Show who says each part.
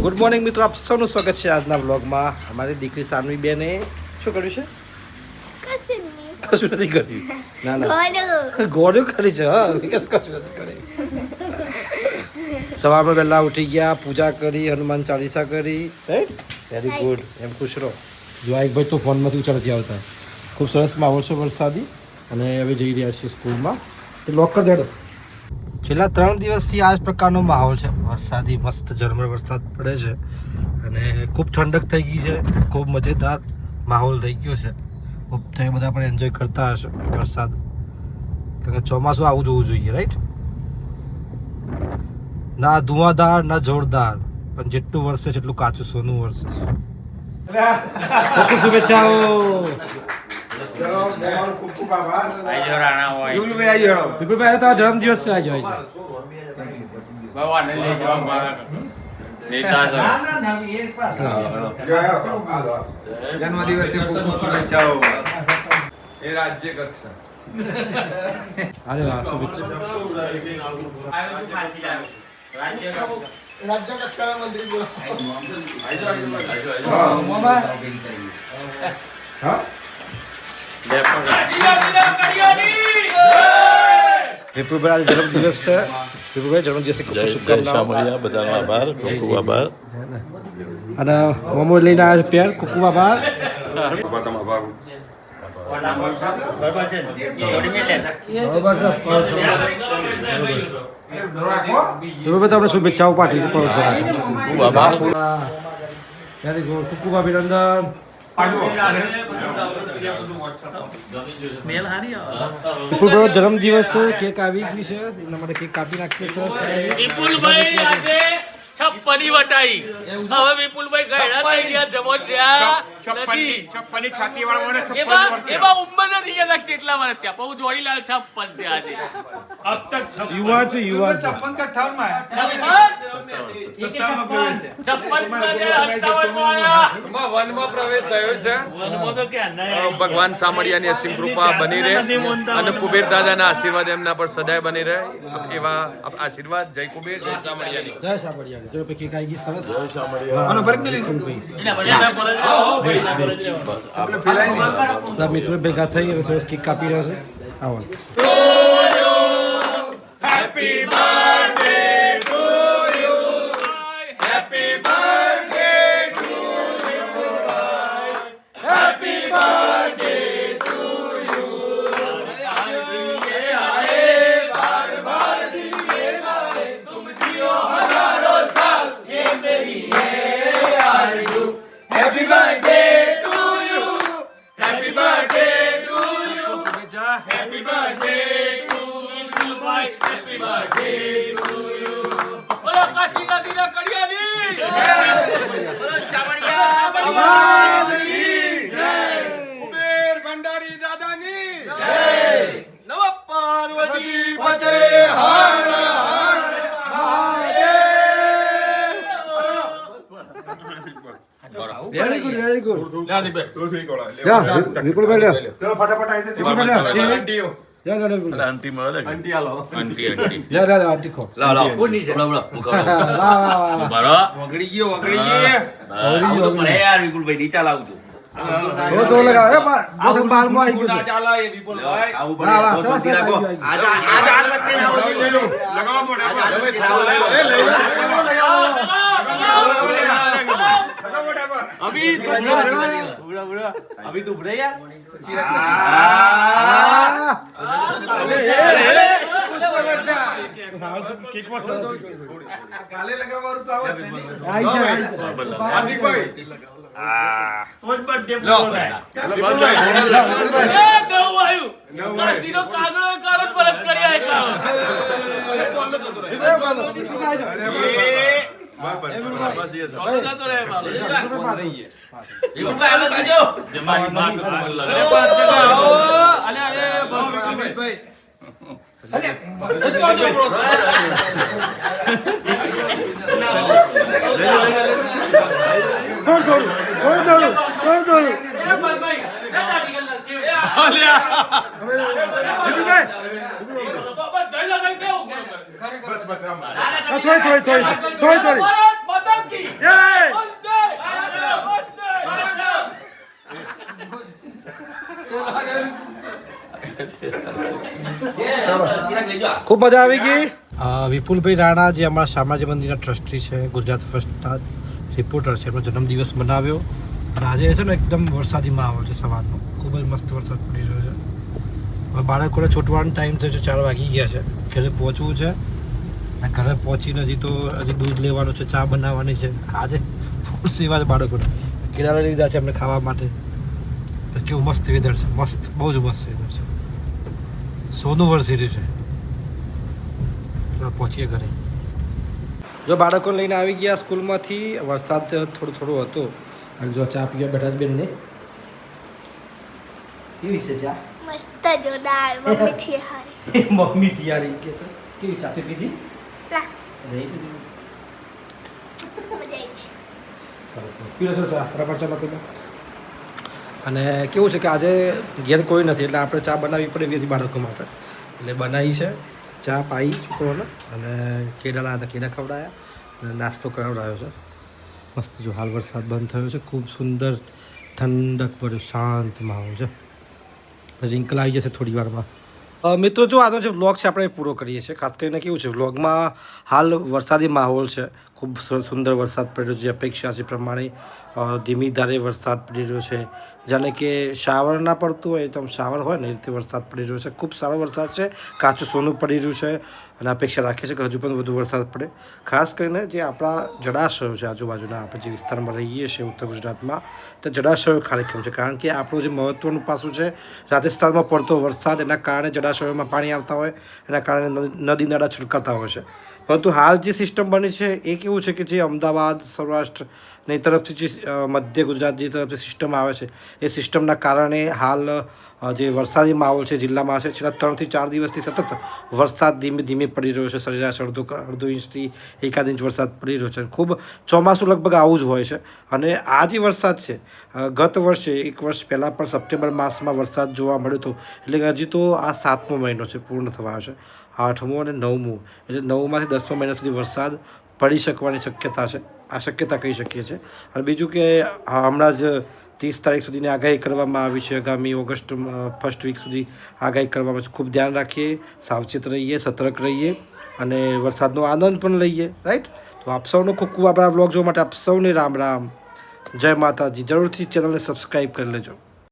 Speaker 1: Good morning મિત્રો, આપ સૌનું સ્વાગત છે આજના વ્લોગમાં. અમારી દીકરી સાનવી બેને શું કર્યું છે? કશું નથી કર્યું. ના ના, ગોળ્યું કરી છે. હા, કશું નથી કર્યું. સવારમાં વહેલા ઉઠી ગયા, પૂજા કરી, હનુમાન ચાલીસા કરી. Right, very good. એમ ખુશ રહો. જો આ એક ભાઈ તો ફોનમાંથી ઊંચા નથી આવતા. ખૂબ સરસ માહોલ છે વરસાદી, અને હવે જઈ રહ્યા છીએ સ્કૂલમાં. તો લોક કરી દેડો. છેલ્લા 3 દિવસથી આ જ પ્રકારનો માહોલ છે વરસાદી. મસ્ત ઝરમર વરસાદ પડે છે અને ખૂબ ઠંડક થઈ ગઈ છે. ખૂબ મજેદાર માહોલ થઈ ગયો છે. ખૂબ તમે બધા પણ એન્જોય કરતા હશો વરસાદ, કારણ કે ચોમાસું આવું જોવું જોઈએ. રાઈટ, ના ધુઆધાર ના જોરદાર, પણ જેટલું વરસે છે એટલું કાચું સોનું વરસે છે. શુભેચ્છાઓ. જન્મદિવસ છે આજે.
Speaker 2: જન્મદિવસની ખૂબ ખૂબ શુભેચ્છાઓ. એ રાજ્ય કક્ષા.
Speaker 1: અરે વાહ, શુભેચ્છા.
Speaker 2: રાજ્ય કક્ષાના મંત્રી બોલો.
Speaker 1: વિપુલભાઈ આજે જન્મદિવસ છે. વિપુલભાઈ જન્મદિવસની ખૂબ શુભકામનાઓ.
Speaker 3: બધાનો આભાર, ખૂબ આભાર.
Speaker 1: અને મોમો લઈને આવ્યા છે પેન. ખૂબ ખૂબ આભાર. તમને શુભેચ્છાઓ પાઠવી છે.
Speaker 3: ખૂબ આભાર.
Speaker 1: Very good. ખૂબ ખૂબ અભિનંદન. વિપુલભાઈ જન્મદિવસ છે, કેક આવી ગઈ છે, એના માટે કેક કાપી નાખીએ છીએ.
Speaker 4: વિપુલભાઈ આજે 56 વટાઈ. હવે વિપુલભાઈ ગયડા થઈ ગયા, જમોટ રહ્યા નથી.
Speaker 2: 56 છાતી વાળા મને
Speaker 4: એમાં ઉંમર નથી ગયા કેટલા વર્ષ ત્યાં. બહુ જોડીલાલ 56 થયા આજે. અબ તક
Speaker 1: યુવા છે, યુવા છે.
Speaker 4: 56
Speaker 2: વનમાં પ્રવેશ થયો છે.
Speaker 4: તો ક્યાં નહીં.
Speaker 2: ભગવાન સામળિયાની અસીમ કૃપા બની રહે અને કુબેર દાદાના આશીર્વાદ એમના પર સદાય બની રહે. એવા આશીર્વાદ. જય કુબેર, જય સામળિયાની.
Speaker 1: જય સાબરિયા. જો પે કેક આવી ગઈ સરસ.
Speaker 2: આનો ફરક નહીં
Speaker 1: બધા મિત્રો ભેગા થઈ અને સરસ કેક કાપી રહ્યા છે. આવો.
Speaker 4: Happy birthday to you. Happy birthday to you. Happy birthday to you. ये आए बार बार दिल ये आए. तुम जियो हजारों साल. ये मेरी है आरज़ू. Happy birthday to you. Happy birthday to you. Happy birthday to you भाई. Happy birthday to you. बोलो काची नदी ना कड़ियानी. बोलो चावड़िया भगवानी.
Speaker 2: કુબેર ભંડારી દાદાની
Speaker 4: नव पार्वती
Speaker 2: પતે Har Har
Speaker 1: very good, very good. વિપુલભાઈ લ્યો.
Speaker 2: ચલો ફટાફટ આવી
Speaker 1: લ્યો, લ્યો, વિપુલભાઈ.
Speaker 3: આંટી મળે કે?
Speaker 2: આંટી આલો.
Speaker 3: આંટી, આંટી.
Speaker 1: લ્યો, લ્યો, લ્યો, ટીકો.
Speaker 3: લાવ, લાવ.
Speaker 4: કોની છે?
Speaker 1: વાહ, વાહ, વાહ.
Speaker 3: બરો.
Speaker 4: વગડી ગયો વગડી ગયો.
Speaker 1: આવડી ગયો, આવડી ગયો.
Speaker 4: વિપુલભાઈ નીચા લાવું છું.
Speaker 1: બહુ તો લગાવો. એ બાલમાં આવી ગયું છે.
Speaker 4: ચાલો એ વિપુલભાઈ.
Speaker 1: વાહ, વાહ, સરસ, સરસ આવી ગયું, આવી ગયું.
Speaker 2: લગાવો મોઢા પર.
Speaker 4: અભી તું ભરે યાર.
Speaker 2: કાલે લગાવવાનું તો આવડશે નહીં.
Speaker 1: આવી જાય, આવી જાય.
Speaker 2: હાર્દિકભાઈ
Speaker 4: કોઈ બર્થડે બોલાય. એ નવું આવ્યું. કાશીનો કાગળો કાગળ પરત કરી આય કાગળ. જમાની માં અલે અલે અમિતભાઈ.
Speaker 1: થોડી
Speaker 4: ભારત માતા કી
Speaker 1: જય
Speaker 4: વંદે
Speaker 1: ખૂબ મજા આવી ગઈ વિપુલભાઈ રાણા જે અમારા શામળાજી મંદિરના ટ્રસ્ટી છે, ગુજરાત ફર્સ્ટના રિપોર્ટર છે, એમનો જન્મદિવસ મનાવ્યો અને આજે છે ને એકદમ વરસાદી માહોલ છે સવારનો, ખૂબ જ મસ્ત વરસાદ પડી રહ્યો છે. હવે બાળકોને છૂટવાનો ટાઈમ થયો છે, 4 વાગી ગયા છે, ઘરે પહોંચવું છે અને ઘરે પહોંચીને હજી દૂધ લેવાનું છે, ચા બનાવવાની છે. આજે ફૂલ સેવા છે બાળકોને, કેળા લઈ લીધા છે એમને ખાવા માટે. કેવું મસ્ત વેધર છે, મસ્ત, બહુ જ મસ્ત વેધર છે, સોનું વરસી રહ્યું છે. પહોંચીએ ઘરે. જો બાળકોને લઈને આવી ગયા સ્કૂલમાંથી, વરસાદ થોડો હતો અને જો ચા પીવા બેઠા જ બેનને. કેવી છે ચા?
Speaker 5: મસ્ત જોરદાર મમ્મીથી હારી.
Speaker 1: મમ્મી તૈયારી કે છે. કેવી ચા તો પીધી?
Speaker 5: ના
Speaker 1: નહીં પીધી.
Speaker 5: મજા આવી છે.
Speaker 1: સરસ સરસ. પીલો છો ચા? બરાબર ચાલો પીલો. અને કેવું છે કે આજે ઘેર કોઈ નથી એટલે આપણે ચા બનાવવી પડે એવી હતી બાળકો માટે, એટલે બનાવી છે ચા પાઈ છોકરોને અને કેળા લાવ્યા હતા, કેળા ખવડાયા અને નાસ્તો કરાવડાયો છે. મસ્ત જો હાલ વરસાદ બંધ થયો છે, ખૂબ સુંદર ઠંડક પડ્યો, શાંત માહોલ છે. રિંકલ આવી જશે થોડી વારમાં. મિત્રો જો આજનો જે વ્લોગ છે આપણે એ પૂરો કરીએ છીએ. ખાસ કરીને કેવું છે વ્લોગમાં હાલ વરસાદી માહોલ છે, ખૂબ સુંદર વરસાદ પડ્યો છે, અપેક્ષા છે પ્રમાણે ધીમી ધારે વરસાદ પડી રહ્યો છે, જાણે કે શાવર ના પડતું હોય તો શાવર હોય ને એ રીતે વરસાદ પડી રહ્યો છે. ખૂબ સારો વરસાદ છે, કાચું સોનું પડી રહ્યું છે અને અપેક્ષા રાખીએ છીએ કે હજુ પણ વધુ વરસાદ પડે. ખાસ કરીને જે આપણા જળાશયો છે આજુબાજુના, આપણે જે વિસ્તારમાં રહીએ છીએ ઉત્તર ગુજરાતમાં, તો જળાશયો કાર્યક્રમ છે, કારણ કે આપણું જે મહત્ત્વનું પાસું છે રાજસ્થાનમાં પડતો વરસાદ, એના કારણે જળાશયોમાં પાણી આવતા હોય, એના કારણે નદી નાળા છલકાતા હોય છે. પરંતુ હાલ જે સિસ્ટમ બની છે એ કેવું છે કે જે અમદાવાદ, સૌરાષ્ટ્રની તરફથી જે મધ્ય ગુજરાતની તરફથી સિસ્ટમ આવે છે, એ સિસ્ટમના કારણે હાલ જે વરસાદી માહોલ છે જિલ્લામાં છે, છેલ્લા 3 થી 4 દિવસથી સતત વરસાદ ધીમે ધીમે પડી રહ્યો છે. સરેરાશ અડધો ઇંચથી 1 ઇંચ વરસાદ પડી રહ્યો છે. ખૂબ ચોમાસું લગભગ આવું જ હોય છે. અને આ જે વરસાદ છે ગત વર્ષે 1 વર્ષ પહેલાં પણ સપ્ટેમ્બર માસમાં વરસાદ જોવા મળ્યો હતો, એટલે કે હજી તો આ 7મો મહિનો છે, પૂર્ણ થવા આવ્યો છે, 8મો અને 9મો, એટલે 9માંથી 10મા મહિના સુધી વરસાદ પડી શકવાની શક્યતા છે. આ શક્યતા કહી શકીએ છીએ. અને બીજું કે હમણાં જ 30 તારીખ સુધીની આગાહી કરવામાં આવી છે, આગામી ઓગસ્ટ ફર્સ્ટ વીક સુધી આગાહી કરવામાં છે. ખૂબ ધ્યાન રાખીએ, સાવચેત રહીએ, સતર્ક રહીએ અને વરસાદનો આનંદ પણ લઈએ. રાઈટ? તો આપ સૌનો ખૂબ ખૂબ આભાર બ્લોગ જોવા માટે. આપ સૌને રામ રામ, જય માતાજી. જરૂરથી ચેનલને સબસ્ક્રાઈબ કરી લેજો.